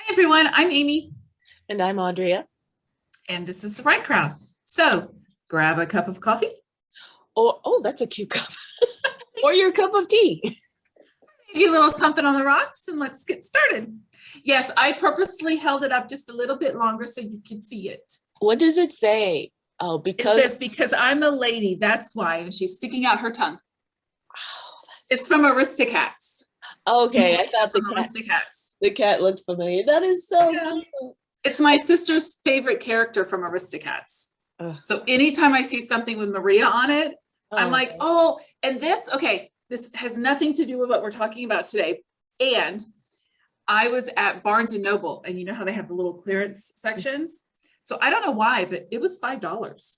Hi, everyone. I'm Amy, And I'm Audrea. and this is the Right Crowd. So grab a cup of coffee, Oh, that's a cute cup. Or your cup of tea. maybe a little something on the rocks, and let's get started. Yes, I purposely held it up just a little bit longer so you can see it. What does it say? Oh, It because says, because I'm a lady, that's why. And she's sticking out her tongue. oh, It's from Aristocats. okay. I thought From Aristocats. the cat looked familiar. That is so Yeah. cute. It's my sister's favorite character from Aristocats. Ugh. So anytime I see something with Maria on it, I'm like, oh, and this, okay, this has nothing to do with what we're talking about today. And I was at Barnes and Noble, and you know how they have the little clearance sections? So I don't know why, but it was $5.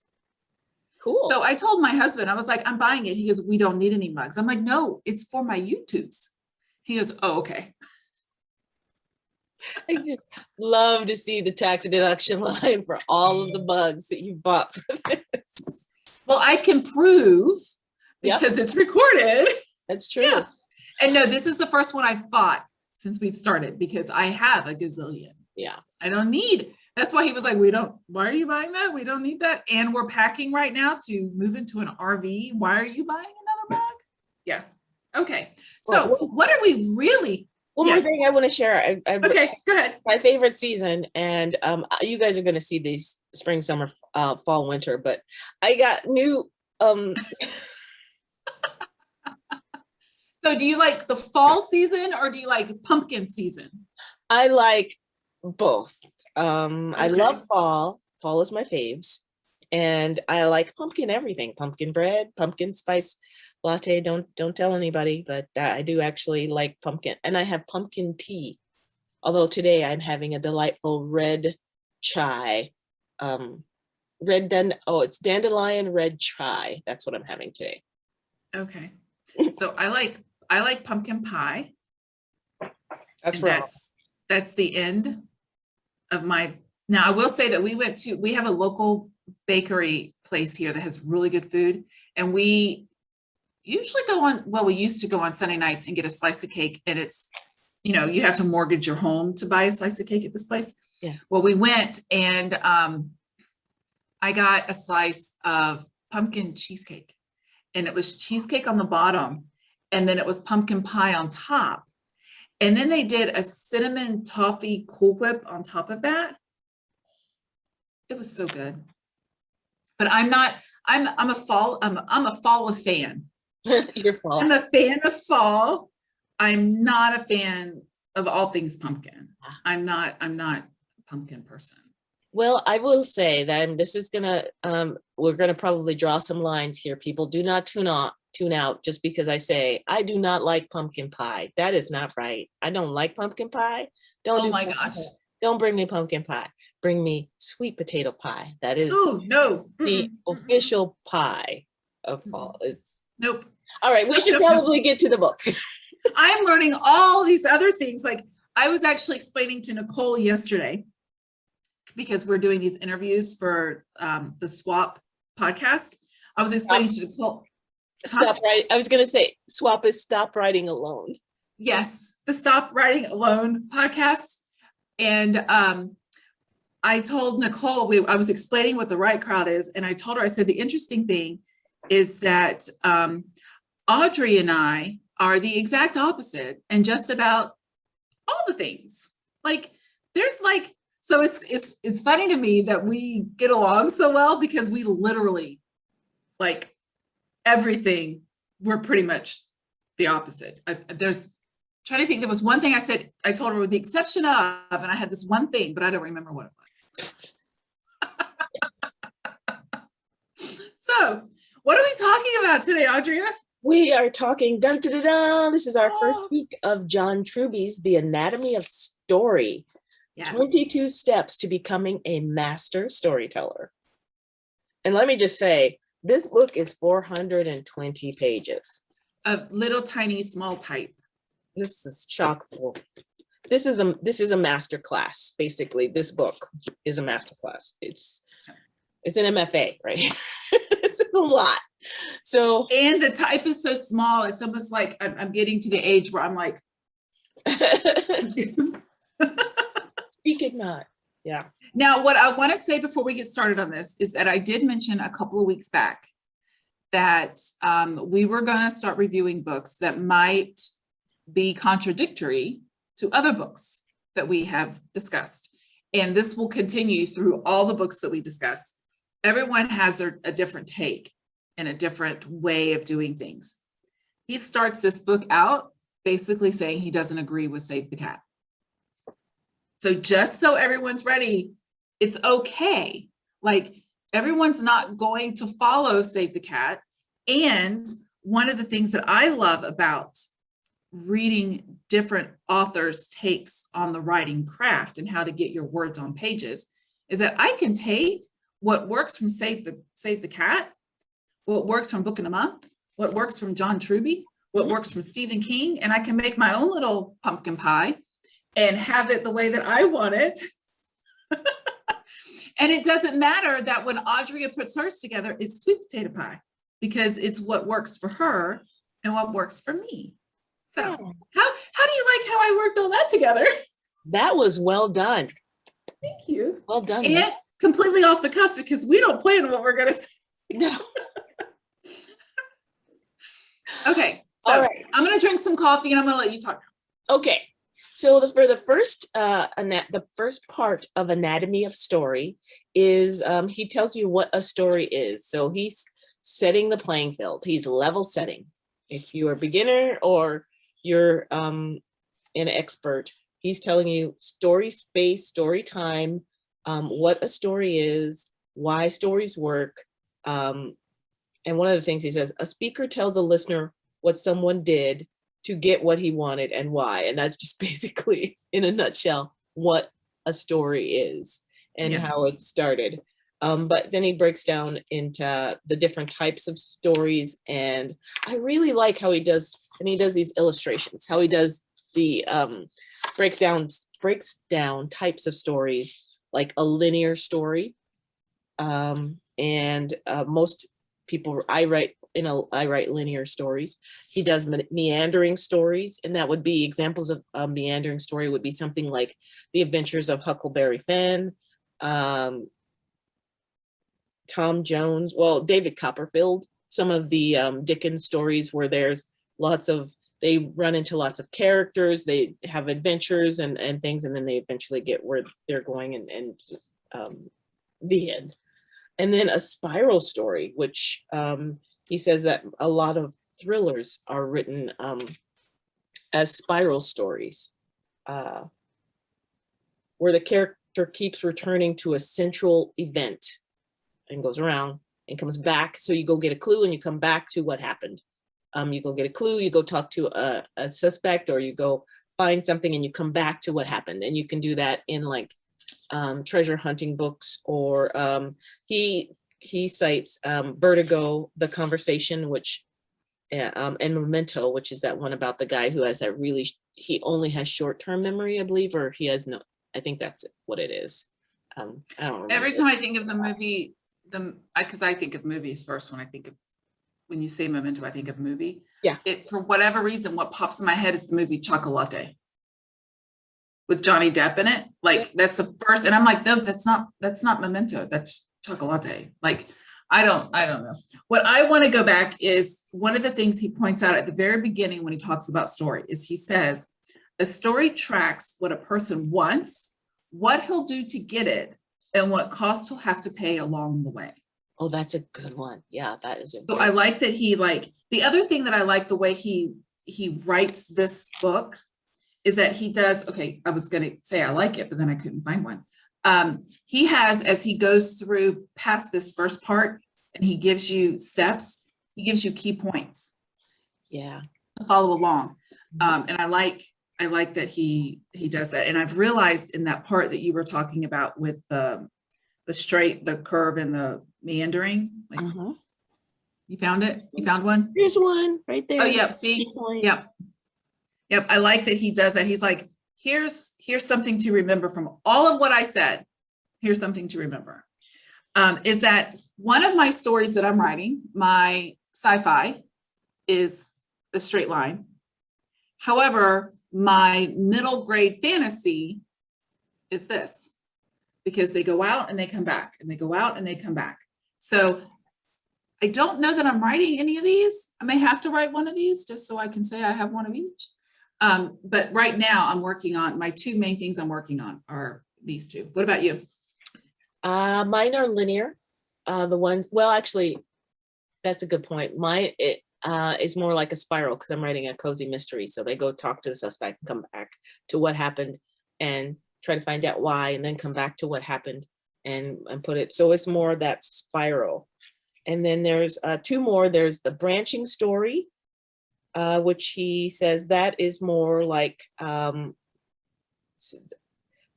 Cool. So I told my husband, I was like, I'm buying it. He goes, we don't need any mugs. I'm like, no, it's for my YouTubes. He goes, oh, okay. I just love to see the tax deduction line for all of the bugs that you bought for this. Well, I can prove because it's recorded. That's true. Yeah. And no, this is the first one I've bought since we've started because I have a gazillion. Yeah. I don't need. That's why he was like, why are you buying that? We don't need that. And we're packing right now to move into an RV. Why are you buying another bag? Yeah. Okay. So what are we really? One more thing I want to share. Okay, go ahead. My favorite season, and you guys are going to see these spring, summer, fall, winter, but I got new. So do you like the fall season or do you like pumpkin season? I like both. I love fall. Fall is my faves. And I like pumpkin everything. Pumpkin bread, pumpkin spice latte. Don't tell anybody, but I do actually like pumpkin. And I have pumpkin tea. Although today I'm having a delightful red chai. It's dandelion red chai. That's what I'm having today. Okay. So I like pumpkin pie. That's the end of my. Now I will say that we have a local bakery place here that has really good food, and we usually we used to go on Sunday nights and get a slice of cake, and it's, you have to mortgage your home to buy a slice of cake at this place. Yeah. Well, we went and I got a slice of pumpkin cheesecake, and it was cheesecake on the bottom, and then it was pumpkin pie on top. And then they did a cinnamon toffee Cool Whip on top of that. It was so good. But I'm a fall fan. Your fall. I'm a fan of fall. I'm not a fan of all things pumpkin. I'm not a pumpkin person. Well, I will say that this is we're gonna probably draw some lines here. People, do not tune out just because I say I do not like pumpkin pie. That is not right. I don't like pumpkin pie. Oh my gosh. Don't bring me pumpkin pie. Bring me sweet potato pie. That is the official pie of fall. Nope. All right, we should probably get to the book. I'm learning all these other things. Like I was actually explaining to Nicole yesterday, because we're doing these interviews for the Swap podcast. I was explaining to Nicole. I was going to say Swap is Stop Writing Alone. Yes, the Stop Writing Alone podcast. And I told Nicole, I was explaining what the Right Crowd is. And I told her, I said, the interesting thing is that Audrey and I are the exact opposite and just about all the things. Like there's like, so it's funny to me that we get along so well because we literally like everything. We're pretty much the opposite. There's trying to think. There was one thing I said. I told her with the exception of, and I had this one thing, but I don't remember what it was. So, what are we talking about today, Audrea? We are talking. Dun, dun, dun, dun. This is our first week of John Truby's The Anatomy of Story. Yes. 22 steps to becoming a master storyteller. And let me just say, this book is 420 pages. Of little tiny small type. This is chock full. This is a master class. Basically, this book is a master class. It's an MFA, right? It's a lot. So, and the type is so small. It's almost like I'm getting to the age where I'm like, Speak it not. Yeah. Now, what I want to say before we get started on this is that I did mention a couple of weeks back that we were going to start reviewing books that might be contradictory to other books that we have discussed. And this will continue through all the books that we discuss. Everyone has a different take and a different way of doing things. He starts this book out basically saying he doesn't agree with Save the Cat. So just so everyone's ready, it's okay. Like, everyone's not going to follow Save the Cat. And one of the things that I love about reading different authors' takes on the writing craft and how to get your words on pages is that I can take what works from Save the Cat, what works from Book in a Month, what works from John Truby, what works from Stephen King, and I can make my own little pumpkin pie and have it the way that I want it. And it doesn't matter that when Audrea puts hers together, it's sweet potato pie, because it's what works for her and what works for me. So how do you like how I worked all that together? That was well done. Thank you. Well done. And completely off the cuff, because we don't plan what we're going to say. No. Okay, so All right. I'm going to drink some coffee and I'm going to let you talk. Okay. So for the first part of Anatomy of Story is he tells you what a story is. So he's setting the playing field. He's level setting. If you're a beginner or you're an expert, he's telling you story space, story time, what a story is, why stories work. And one of the things he says, a speaker tells a listener what someone did to get what he wanted and why. And that's just basically, in a nutshell, what a story is and how it started. But then he breaks down into the different types of stories. And I really like how he does these illustrations, how he does the breaks down types of stories, like a linear story. And most people, I write linear stories. He does meandering stories, and that would be examples of a meandering story would be something like The Adventures of Huckleberry Finn, Tom Jones, David Copperfield, some of the Dickens stories where they run into lots of characters, they have adventures and things, and then they eventually get where they're going and the end. And then a spiral story, which he says that a lot of thrillers are written as spiral stories, where the character keeps returning to a central event and goes around and comes back. So you go get a clue and you come back to what happened. You go get a clue, you go talk to a suspect, or you go find something and you come back to what happened. And you can do that in like treasure hunting books, or he cites Vertigo, The Conversation, which and Memento, which is that one about the guy who has he only has short-term memory, I believe, or he has no, I think that's what it is. I don't remember. Every time I think of the movie, because I think of movies first when you say Memento, I think of movie. Yeah. For whatever reason, what pops in my head is the movie Chocolate with Johnny Depp in it. Like, that's the first, and I'm like, no, that's not Memento, that's Chocolate. Like, I don't know. What I want to go back is one of the things he points out at the very beginning when he talks about story is he says, a story tracks what a person wants, what he'll do to get it, and what cost he'll have to pay along the way. Oh, that's a good one. Yeah, that is. So I like that the other thing that I like the way he writes this book is that he does, okay, I was going to say I like it, but then I couldn't find one. He has, as he goes through past this first part and he gives you steps, he gives you key points. Yeah. To follow along. And I like that he does that. And I've realized in that part that you were talking about with the straight, the curve, and the meandering, like, you found it? You found one? Here's one right there. Oh, yep. See? Yep. I like that he does that. He's like, here's something to remember from all of what I said. Here's something to remember. Is that one of my stories that I'm writing, my sci-fi, is a straight line. However, my middle grade fantasy is this, because they go out and they come back and they go out and they come back. So I don't know that I'm writing any of these. I may have to write one of these just so I can say I have one of each. But right now I'm working on my two main things I'm working on are these two. What about you? Mine are linear. The ones, well, actually, that's a good point. Mine is more like a spiral because I'm writing a cozy mystery. So they go talk to the suspect and come back to what happened and try to find out why, and then come back to what happened and put it. So it's more that spiral. And then there's two more. There's the branching story, which he says that is more like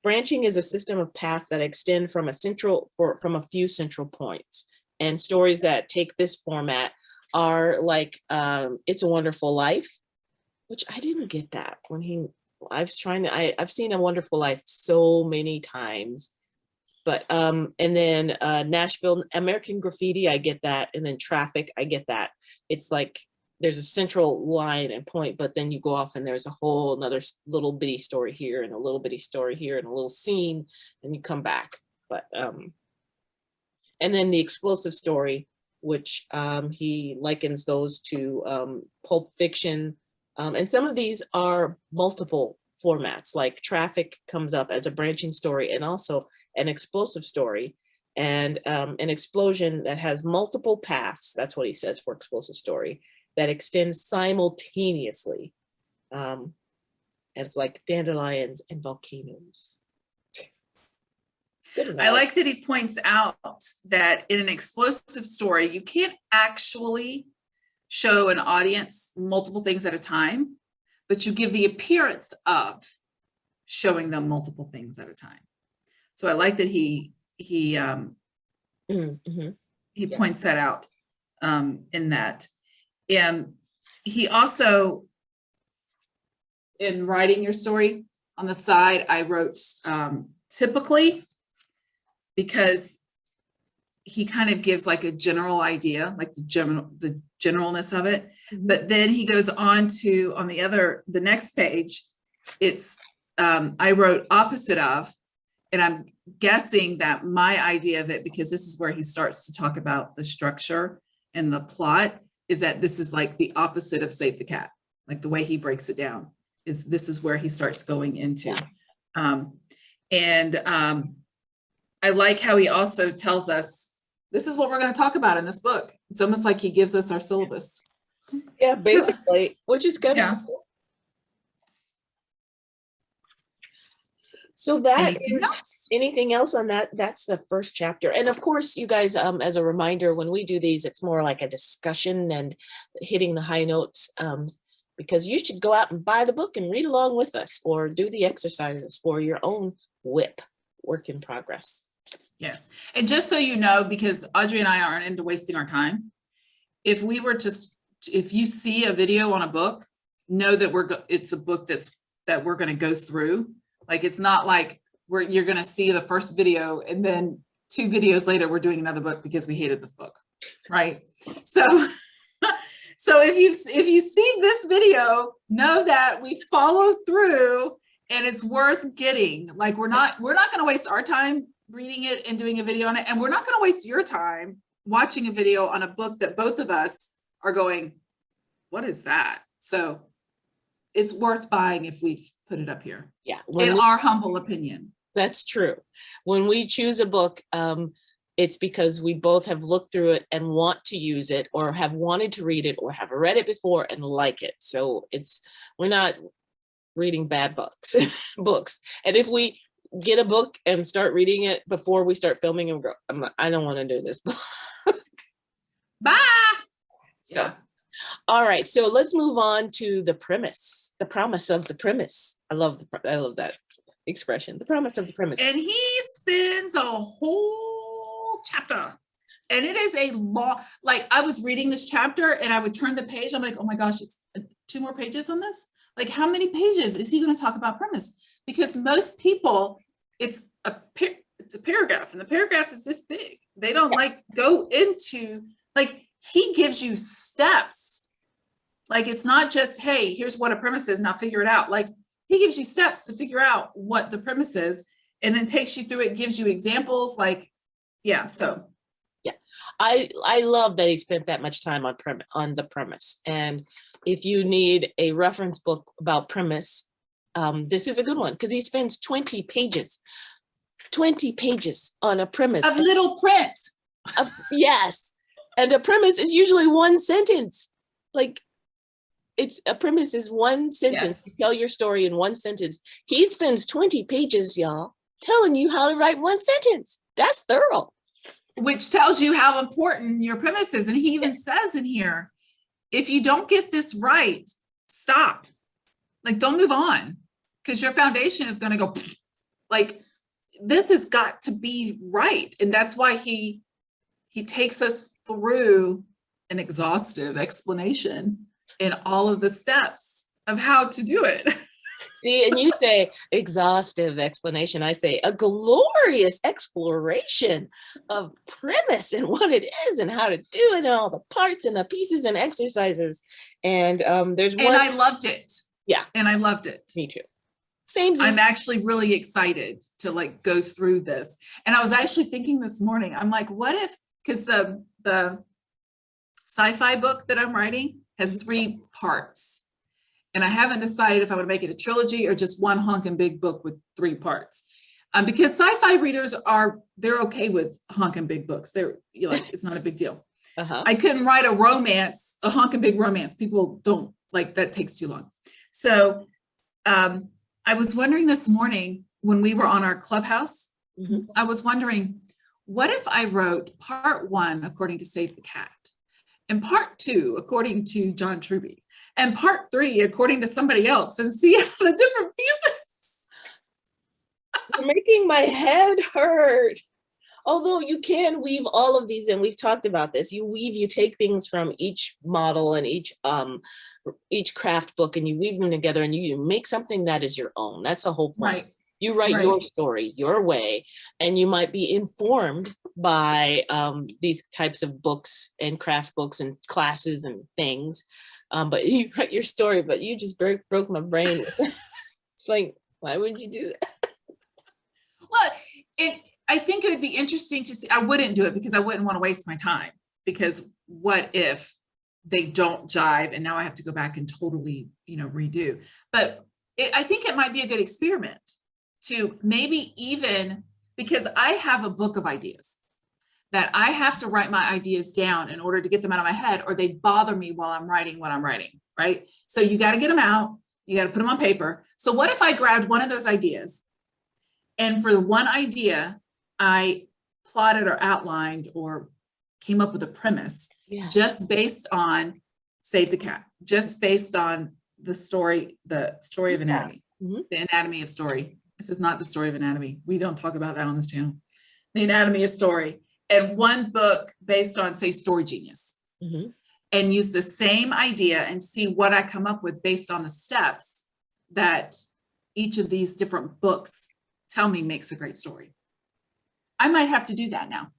branching is a system of paths that extend from a few central points. And stories that take this format are like It's a Wonderful Life, which I didn't get that when I've seen A Wonderful Life so many times. But and then Nashville, American Graffiti, I get that. And then Traffic, I get that. It's like there's a central line and point, but then you go off and there's a whole another little bitty story here and a little bitty story here and a little scene, and you come back. But and then the Explosive Story, which he likens those to Pulp Fiction. And some of these are multiple formats, like Traffic comes up as a branching story and also an explosive story, and an explosion that has multiple paths. That's what he says for explosive story, that extends simultaneously. And it's like dandelions and volcanoes. I like that he points out that in an explosive story, you can't actually show an audience multiple things at a time, but you give the appearance of showing them multiple things at a time. So I like that he points that out in that. And he also, in writing your story on the side, I wrote typically, because he kind of gives like a general idea, like the generalness of it. But then he goes on to, on the next page, it's, I wrote opposite of, and I'm guessing that my idea of it, because this is where he starts to talk about the structure and the plot, is that this is like the opposite of Save the Cat. Like the way he breaks it down is this is where he starts going into. I like how he also tells us, this is what we're going to talk about in this book. It's almost like he gives us our syllabus. Yeah, basically, which is good. Yeah. So that is, anything else on that? That's the first chapter. And of course, you guys, as a reminder, when we do these, it's more like a discussion and hitting the high notes, because you should go out and buy the book and read along with us, or do the exercises for your own WIP, work in progress. Yes. And just so you know, because Audrey and I aren't into wasting our time, if you see a video on a book, know that it's a book that we're going to go through. Like, it's not like you're going to see the first video and then 2 videos later, we're doing another book because we hated this book. Right. So if you see this video, know that we followed through and it's worth getting. Like, we're not going to waste our time reading it and doing a video on it. And we're not going to waste your time watching a video on a book that both of us are going, what is that? So it's worth buying if we put it up here. Yeah. In our humble opinion. That's true. When we choose a book, it's because we both have looked through it and want to use it, or have wanted to read it, or have read it before and like it. So we're not reading bad books. And if we get a book and start reading it before we start filming and go, I don't want to do this book. Bye. So, yeah. All right. So let's move on to the premise, the promise of the premise. I love that expression, the promise of the premise. And he spends a whole chapter, and it is a long, like, I was reading this chapter and I would turn the page. I'm like, oh my gosh, it's 2 more pages on this. Like, how many pages is he going to talk about premise? Because most people, it's a paragraph, and the paragraph is this big. They don't go into, like, he gives you steps. Like, it's not just, hey, here's what a premise is, now figure it out. Like, he gives you steps to figure out what the premise is. and then takes you through it, gives you examples, like, yeah, so. Yeah, I love that he spent that much time on the premise. And if you need a reference book about premise, this is a good one, because he spends 20 pages on a premise. Of little print. Yes. And a premise is usually one sentence. Like, a premise is one sentence. Yes. You tell your story in one sentence. He spends 20 pages, y'all, telling you how to write one sentence. That's thorough. Which tells you how important your premise is. And he even says in here, if you don't get this right, stop. Like, don't move on, because your foundation is going to go like, this has got to be right. And that's why he takes us through an exhaustive explanation in all of the steps of how to do it. See, and you say exhaustive explanation. I say a glorious exploration of premise and what it is and how to do it and all the parts and the pieces and exercises. And there's one. And I loved it. Yeah. And I loved it. Me too. Same. I'm actually really excited to like go through this. And I was actually thinking this morning, I'm like, what if, because the sci-fi book that I'm writing has 3 parts. And I haven't decided if I would make it a trilogy or just one honking big book with 3 parts. Because sci-fi readers they're okay with honking big books. It's not a big deal. Uh-huh. I couldn't write a honking big romance. People don't like, that takes too long. So I was wondering this morning when we were on our Clubhouse, I was wondering, what if I wrote part 1 according to Save the Cat, and part 2 according to John Truby, and part 3 according to somebody else, and see how the different pieces. You're making my head hurt. Although you can weave all of these, and we've talked about this, you take things from each model and each craft book, and you weave them together, and you make something that is your own. That's the whole point. Right. You write your story your way, and you might be informed by these types of books and craft books and classes and things. But you write your story, but you just broke my brain. It's like, why would you do that? Well, I think it would be interesting to see. I wouldn't do it because I wouldn't want to waste my time, because what if they don't jive and now I have to go back and totally, redo. But I think it might be a good experiment to maybe even, because I have a book of ideas that I have to write my ideas down in order to get them out of my head, or they bother me while I'm writing what I'm writing, right? So you got to get them out. You got to put them on paper. So what if I grabbed one of those ideas, and for the one idea, I plotted or outlined or came up with a premise just based on Save the Cat, just based on the story of anatomy, the anatomy of story. This is not the story of anatomy. We don't talk about that on this channel. The anatomy of story. And one book based on, say, Story Genius, and use the same idea and see what I come up with based on the steps that each of these different books tell me makes a great story. I might have to do that now.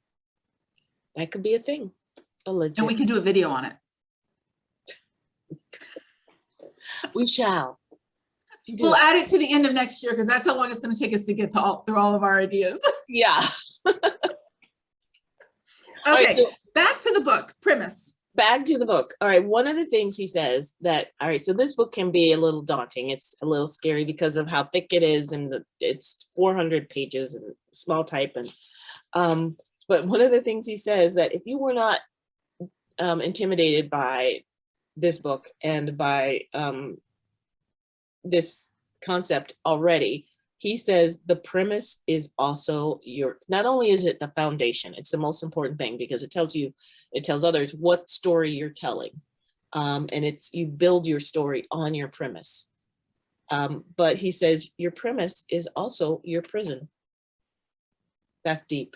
That could be a thing. And we could do a video on it. We shall. We'll add it to the end of next year, because that's how long it's going to take us to get through all of our ideas. Yeah. Okay, right, so back to the book premise. Back to the book. All right. One of the things he says so this book can be a little daunting. It's a little scary because of how thick it is, and it's 400 pages and small type. And but one of the things he says, that if you were not intimidated by this book and by this concept already, he says the premise is also not only is it the foundation, it's the most important thing, because it tells others what story you're telling. And you build your story on your premise. But he says your premise is also your prison. That's deep.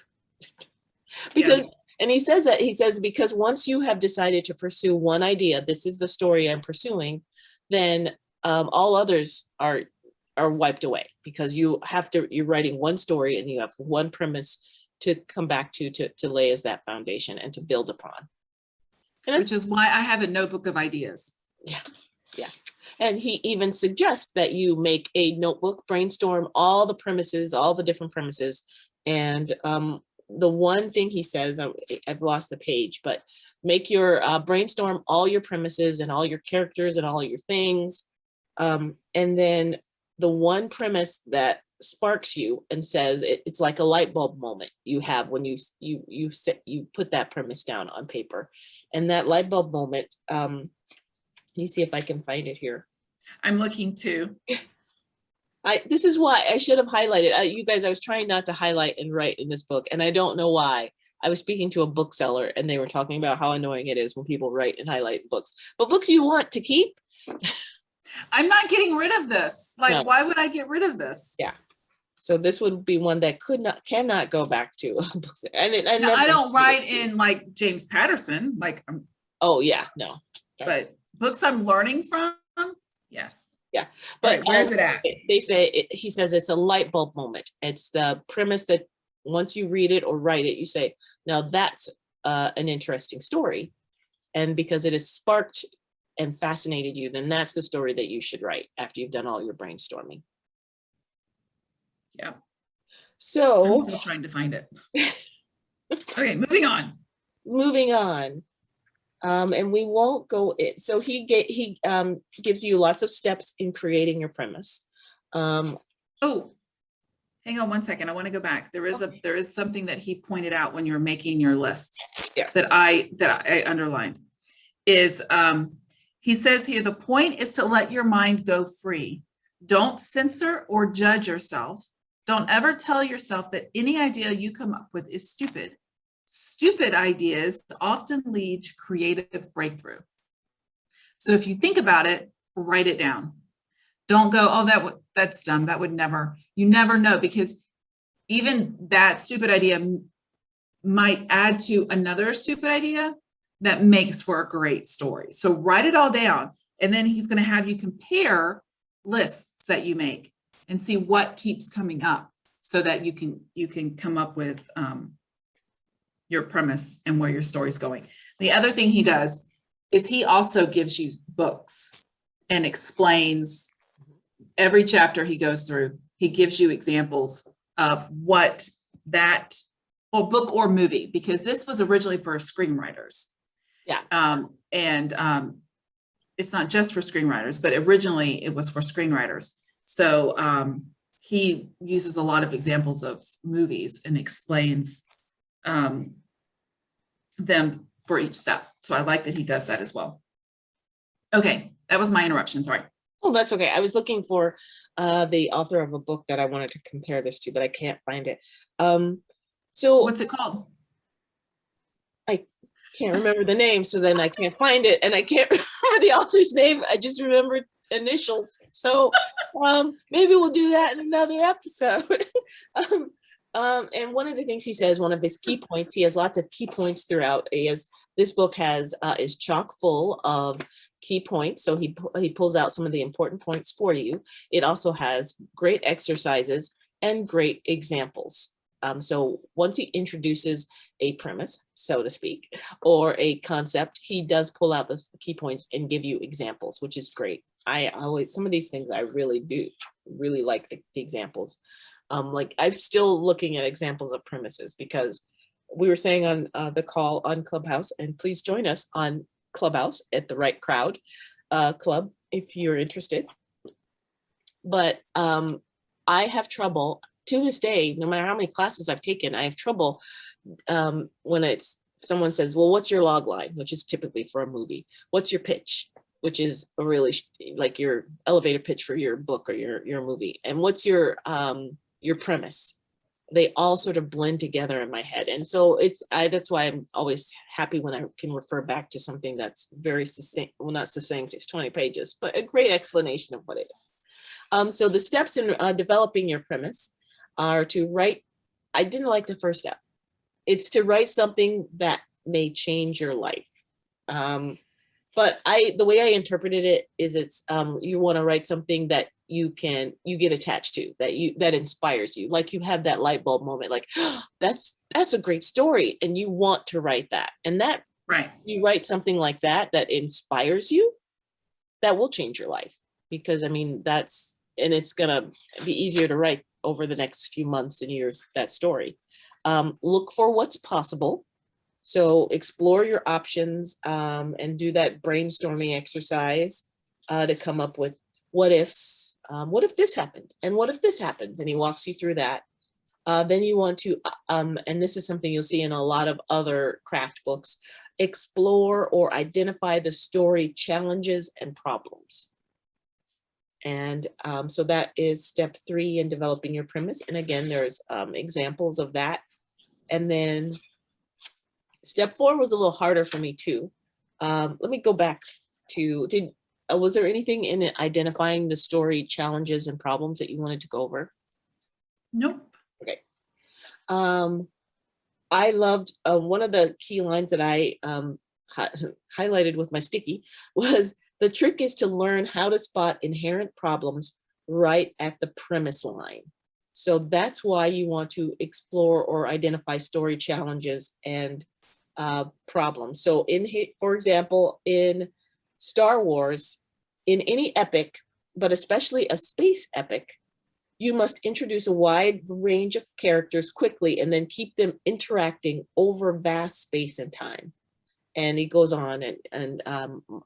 And he says, because once you have decided to pursue one idea, this is the story I'm pursuing, then all others are wiped away, because you're writing one story and you have one premise to come back to lay as that foundation and to build upon. Which is why I have a notebook of ideas. Yeah. Yeah. And he even suggests that you make a notebook, brainstorm all the premises, all the different premises. And the one thing he says, I've lost the page, but make your brainstorm all your premises and all your characters and all your things. And then the one premise that sparks you and says it's like a light bulb moment you have when you put that premise down on paper. And that light bulb moment, let me see if I can find it here. I'm looking too. This is why I should have highlighted. You guys, I was trying not to highlight and write in this book, and I don't know why. I was speaking to a bookseller, and they were talking about how annoying it is when people write and highlight books. But books you want to keep. I'm not getting rid of this. Like, No. why would I get rid of this? Yeah. So this would be one that cannot go back to a bookseller. And No, I don't write in like James Patterson, like, oh yeah, no. but books I'm learning from, yes. Yeah, but where's it at? They say he says it's a light bulb moment. It's the premise that once you read it or write it, you say, now that's an interesting story. And because it has sparked and fascinated you, then that's the story that you should write after you've done all your brainstorming. Yeah. So I'm still trying to find it. Okay, moving on. And we won't go in. So he gives you lots of steps in creating your premise. Oh, hang on one second. I want to go back. There is something that he pointed out when you're making your lists. Yes. that I underlined is he says here, the point is to let your mind go free. Don't censor or judge yourself. Don't ever tell yourself that any idea you come up with is stupid. Stupid ideas often lead to creative breakthrough. So if you think about it, write it down. Don't go, oh, that's dumb. That would never, you never know, because even that stupid idea might add to another stupid idea that makes for a great story. So write it all down. And then he's going to have you compare lists that you make and see what keeps coming up so that you can come up with your premise and where your story's going. The other thing he does is he also gives you books and explains every chapter he goes through. He gives you examples of what that, or book or movie, because this was originally for screenwriters. Yeah. It's not just for screenwriters, but originally it was for screenwriters. So he uses a lot of examples of movies and explains them for each step. So I like that he does that as well. Okay, that was my interruption, sorry. Oh, that's okay. I was looking for the author of a book that I wanted to compare this to, but I can't find it. So what's it called? I can't remember the name, so then I can't find it, and I can't remember the author's name. I just remembered initials. So maybe we'll do that in another episode. And one of the things he says, one of his key points, he has lots of key points throughout, this book is chock full of key points. So he pulls out some of the important points for you. It also has great exercises and great examples. So once he introduces a premise, so to speak, or a concept, he does pull out the key points and give you examples, which is great. Some of these things I really like the examples. Like I'm still looking at examples of premises, because we were saying on the call on Clubhouse, and please join us on Clubhouse at the Right Crowd Club if you're interested. But I have trouble to this day, no matter how many classes I've taken, I have trouble when someone says, well, what's your log line, which is typically for a movie? What's your pitch, which is a really like your elevator pitch for your book or your movie? And what's your premise? They all sort of blend together in my head. And so that's why I'm always happy when I can refer back to something that's very succinct, well, not succinct, it's 20 pages, but a great explanation of what it is. So the steps in developing your premise are to write. I didn't like the first step. It's to write something that may change your life. But the way I interpreted it is you want to write something that you get attached to, that inspires you. Like you have that light bulb moment, like, oh, that's a great story. And you want to write that. And that, right. You write something like that inspires you. that will change your life, because I mean, and it's gonna be easier to write over the next few months and years, that story. Look for what's possible. So explore your options, and do that brainstorming exercise to come up with what ifs. What if this happened? And what if this happens? And he walks you through that. Then you want to, and this is something you'll see in a lot of other craft books, explore or identify the story challenges and problems. And so that is step 3 in developing your premise. And again, there's examples of that. And then step 4 was a little harder for me too. Let me go back to, was there anything in identifying the story challenges and problems that you wanted to go over? Nope. Okay. I loved one of the key lines that I highlighted with my sticky was, the trick is to learn how to spot inherent problems right at the premise line. So that's why you want to explore or identify story challenges and problems. So for example, in Star Wars, in any epic, but especially a space epic, you must introduce a wide range of characters quickly and then keep them interacting over vast space and time. And he goes on and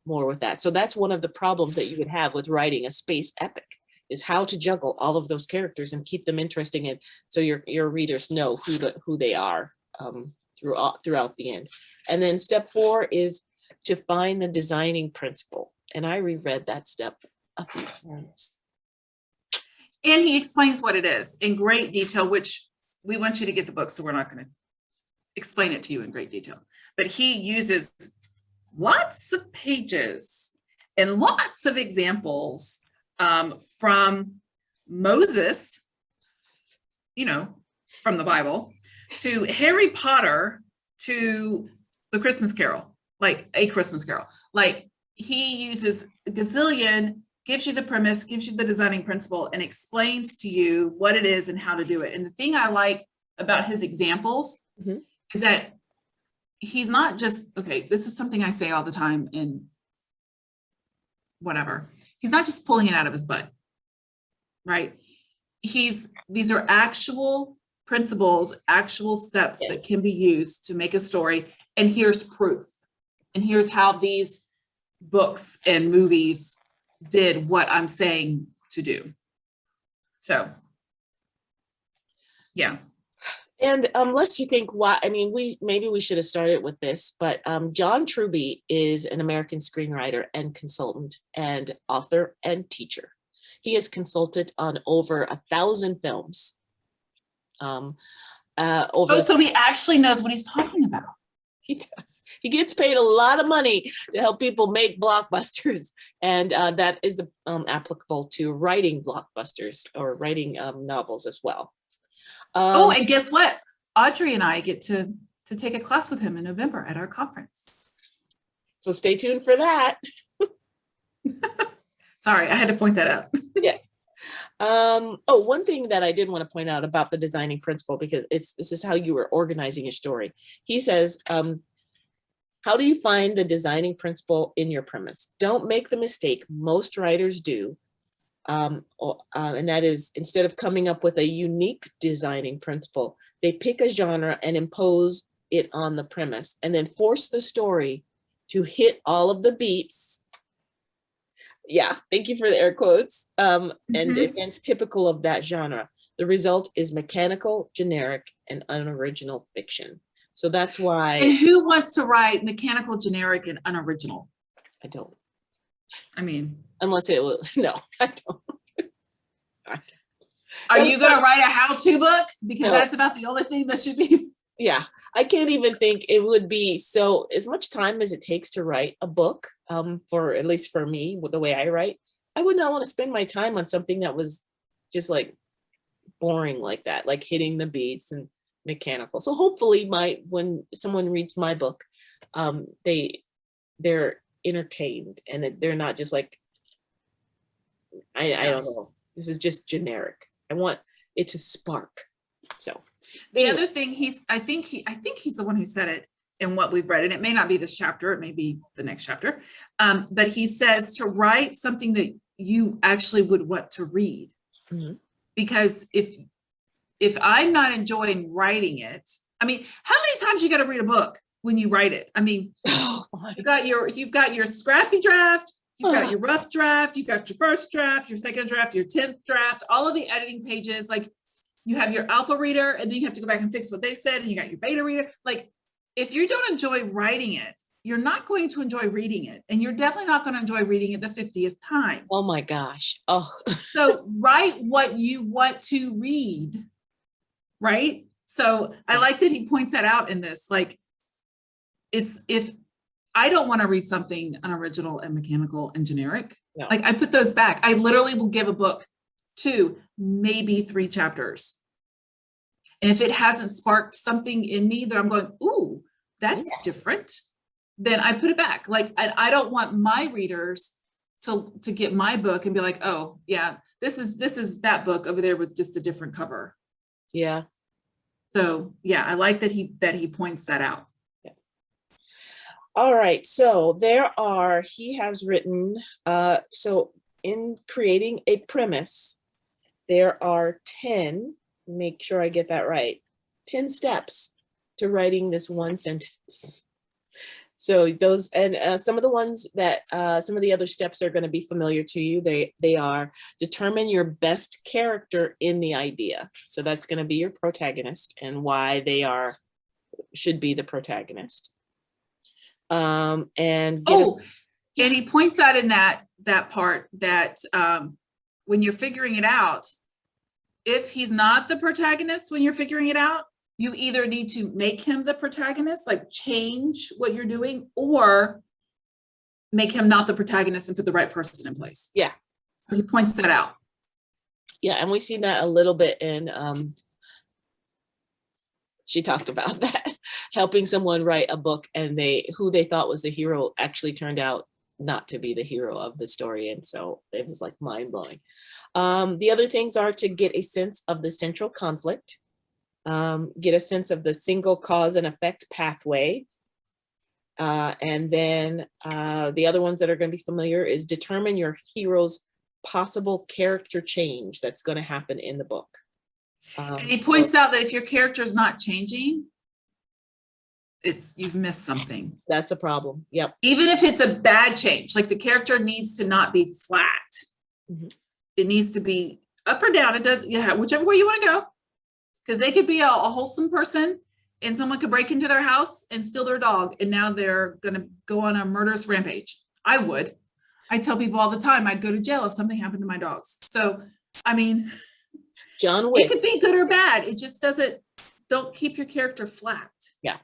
more with that. So that's one of the problems that you would have with writing a space epic, is how to juggle all of those characters and keep them interesting, and so your readers know who they are throughout the end. And then step 4 is to find the designing principle. And I reread that step a few times. And he explains what it is in great detail, which we want you to get the book, so we're not going to explain it to you in great detail. But he uses lots of pages and lots of examples from Moses, from the Bible, to Harry Potter, to the Christmas Carol, like A Christmas Carol. Like, he uses a gazillion, gives you the premise, gives you the designing principle, and explains to you what it is and how to do it. And the thing I like about his examples is that he's not just, okay, this is something I say all the time in whatever. He's not just pulling it out of his butt, right? These are actual principles, actual steps that can be used to make a story. And here's proof. And here's how these books and movies did what I'm saying to do. So, yeah. And unless you think, why, I mean, maybe we should have started with this, but John Truby is an American screenwriter and consultant and author and teacher. He has consulted on over 1,000 films. So he actually knows what he's talking about. He does. He gets paid a lot of money to help people make blockbusters, and that is applicable to writing blockbusters or writing novels as well. And guess what? Audrey and I get to take a class with him in November at our conference. So stay tuned for that. Sorry, I had to point that out. Yes. One thing that I did want to point out about the designing principle, because this is how you were organizing your story. He says, how do you find the designing principle in your premise? Don't make the mistake most writers do. And that is, instead of coming up with a unique designing principle, they pick a genre and impose it on the premise, and then force the story to hit all of the beats. Yeah, thank you for the air quotes. And again's typical of that genre. The result is mechanical, generic, and unoriginal fiction. So that's why. And who wants to write mechanical, generic, and unoriginal? I don't. I mean, unless it was, no, I don't. Are you going to write a how-to book? Because No. that's about the only thing that should be. Yeah, I can't even think it would be so, as much time as it takes to write a book, for at least for me, with the way I write, I would not want to spend my time on something that was just like boring like that, like hitting the beats and mechanical. So hopefully when someone reads my book, they're entertained and they're not just like, I don't know, this is just generic. I want it to spark. So the other thing I think he's the one who said it, in what we've read, and it may not be this chapter, it may be the next chapter. But he says to write something that you actually would want to read. Mhm. Because if I'm not enjoying writing it, I mean, how many times you got to read a book when you write it? I mean, Oh my you've got your scrappy draft, you've got Oh. your rough draft, you've got your first draft, your second draft, your 10th draft, all of the editing pages. Like you have your alpha reader, and then you have to go back and fix what they said, and you got your beta reader. Like if you don't enjoy writing it, you're not going to enjoy reading it, and you're definitely not going to enjoy reading it the 50th time. Oh my gosh. Oh. So write what you want to read, right? So I like that he points that out in this. Like it's, if I don't want to read something unoriginal and mechanical and generic, No. like I put those back. I literally will give a book 2, maybe 3 chapters. And if it hasn't sparked something in me that I'm going, ooh, that's different, then I put it back. Like I don't want my readers to get my book and be like, oh yeah, this is that book over there with just a different cover. Yeah. So yeah, I like that he points that out. Yeah. All right. So he has written, so in creating a premise, there are 10, make sure I get that right, 10 steps to writing this one sentence. So those, and some of the ones that, some of the other steps are going to be familiar to you. They are: determine your best character in the idea. So that's going to be your protagonist and why they should be the protagonist. And and he points out in that part that when you're figuring it out, if he's not the protagonist when you're figuring it out, you either need to make him the protagonist, like change what you're doing, or make him not the protagonist and put the right person in place. Yeah. He points that out. Yeah, and we see that a little bit in, she talked about that, helping someone write a book and who they thought was the hero actually turned out not to be the hero of the story. And so it was like mind blowing. The other things are to get a sense of the central conflict, get a sense of the single cause and effect pathway. And then the other ones that are going to be familiar is determine your hero's possible character change that's going to happen in the book. And he points out that if your character is not changing, you've missed something. That's a problem. Yep. Even if it's a bad change, like the character needs to not be flat. Mm-hmm. It needs to be up or down. It does, yeah, whichever way you want to go. Because they could be a wholesome person and someone could break into their house and steal their dog, and now they're going to go on a murderous rampage. I tell people all the time, I'd go to jail if something happened to my dogs. So, I mean, John Wick. It could be good or bad. It just don't keep your character flat. Yeah.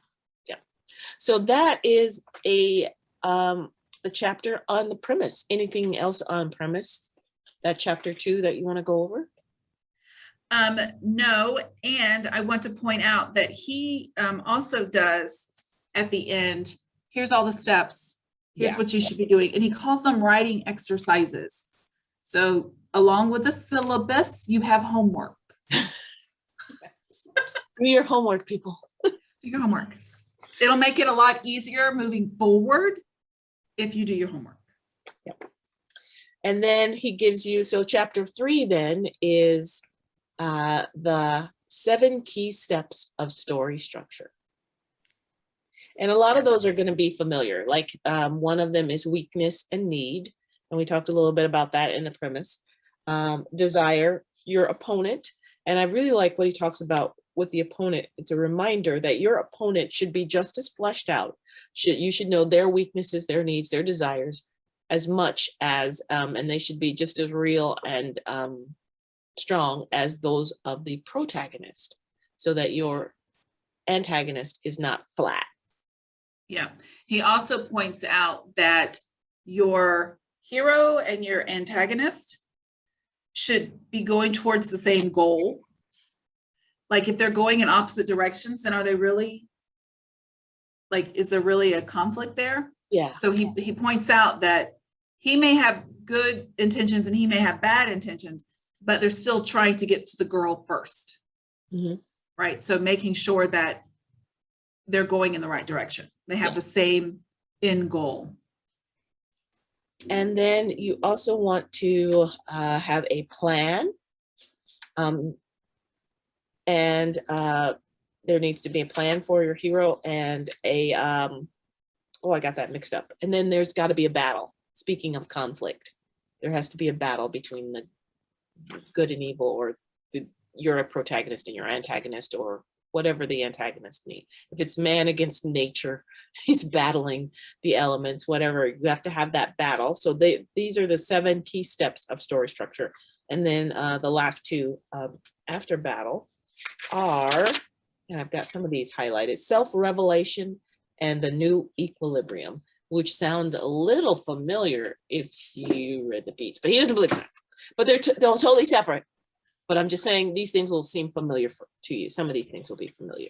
Yeah. So that is a chapter on the premise. Anything else on premise? That chapter 2 that you want to go over? No, and I want to point out that he also does at the end, here's all the steps, here's what you should be doing, and he calls them writing exercises. So along with the syllabus, you have homework. Do your homework, people. Do your homework. It'll make it a lot easier moving forward if you do your homework. Yep. And then he gives you, so chapter 3 then is the 7 key steps of story structure. And a lot of those are going to be familiar. Like one of them is weakness and need. And we talked a little bit about that in the premise. Desire, your opponent. And I really like what he talks about with the opponent. It's a reminder that your opponent should be just as fleshed out. You should know their weaknesses, their needs, their desires as much as, and they should be just as real and strong as those of the protagonist, so that your antagonist is not flat. Yeah. He also points out that your hero and your antagonist should be going towards the same goal. Like if they're going in opposite directions, then are they really, like, is there really a conflict there? Yeah. So he points out that he may have good intentions and he may have bad intentions, but they're still trying to get to the girl first. Mm-hmm. Right. So making sure that they're going in the right direction. They have Yeah. the same end goal. And then you also want to have a plan. And there needs to be a plan for your hero and a, oh, I got that mixed up. And then there's got to be a battle. Speaking of conflict, there has to be a battle between the good and evil, or you're a protagonist and your antagonist, or whatever the antagonist needs. If it's man against nature, he's battling the elements, whatever, you have to have that battle. So these are the 7 key steps of story structure. And then the last 2 after battle are, and I've got some of these highlighted, self-revelation and the new equilibrium, which sound a little familiar if you read the beats, but he doesn't believe in that. But they're totally separate. But I'm just saying these things will seem familiar to you. Some of these things will be familiar.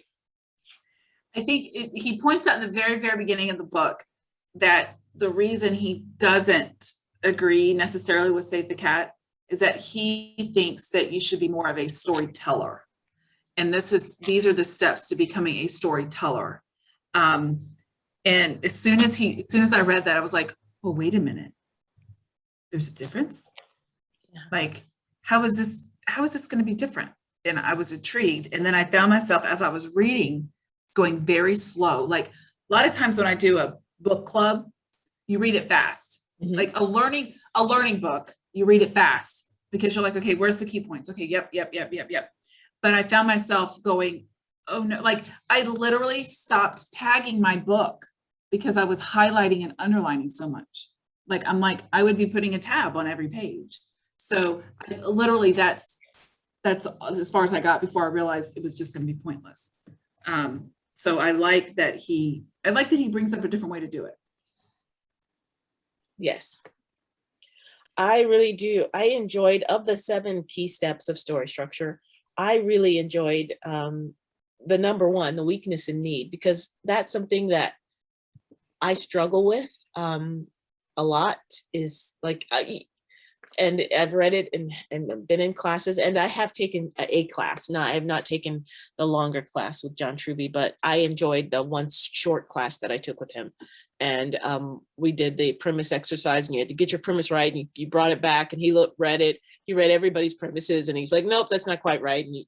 I think he points out in the very, very beginning of the book that the reason he doesn't agree necessarily with Save the Cat is that he thinks that you should be more of a storyteller. And these are the steps to becoming a storyteller. And as soon as I read that, I was like, well, wait a minute. There's a difference. Yeah. Like, how is this going to be different? And I was intrigued. And then I found myself, as I was reading, going very slow. Like, a lot of times when I do a book club, you read it fast. Mm-hmm. Like a learning book, you read it fast because you're like, okay, where's the key points? Okay, yep. But I found myself going, oh no, like I literally stopped tagging my book because I was highlighting and underlining so much. Like, I'm like, I would be putting a tab on every page. So literally that's as far as I got before I realized it was just going to be pointless. So I like that he brings up a different way to do it. Yes, I really do. I enjoyed, of the 7 key steps of story structure, I really enjoyed the number 1, the weakness and need, because that's something that I struggle with a lot, is like, and I've read it and been in classes, and I have taken a class. Now, I have not taken the longer class with John Truby, but I enjoyed the one short class that I took with him. And we did the premise exercise, and you had to get your premise right, and you brought it back, and he read it. He read everybody's premises, and he's like, nope, that's not quite right. And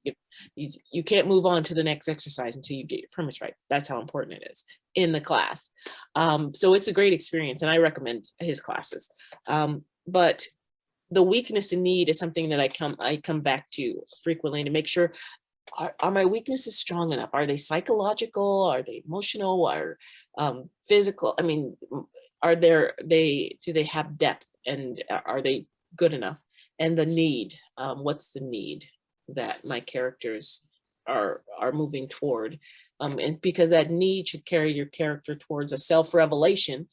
you can't move on to the next exercise until you get your premise right. That's how important it is in the class. So it's a great experience, and I recommend his classes. But the weakness and need is something that I come back to frequently to make sure, are my weaknesses strong enough? Are they psychological? Are they emotional? Or physical? I mean, do they have depth, and are they good enough? And the need, what's the need that my characters are moving toward? And because that need should carry your character towards a self-revelation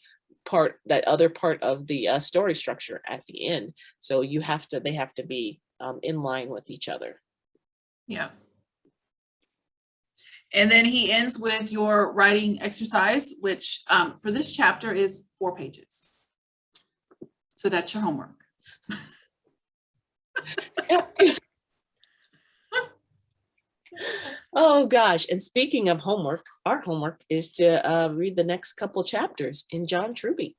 part, that other part of the story structure at the end. So they have to be in line with each other. Yeah. And then he ends with your writing exercise, which for this chapter is 4 pages. So that's your homework. Oh gosh. And speaking of homework, our homework is to read the next couple chapters in John Truby.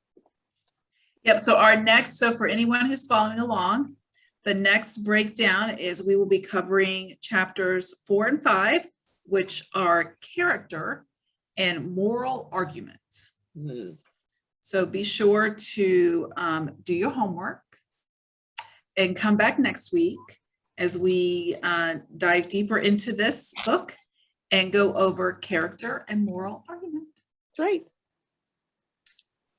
Yep. So for anyone who's following along, the next breakdown is we will be covering chapters 4 and 5, which are character and moral argument. Mm-hmm. So be sure to do your homework and come back next week as we dive deeper into this book and go over character and moral argument. Right.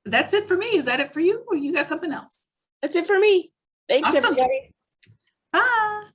That's it for me. Is that it for you? Or you got something else? That's it for me. Thanks, Awesome. everybody. Bye.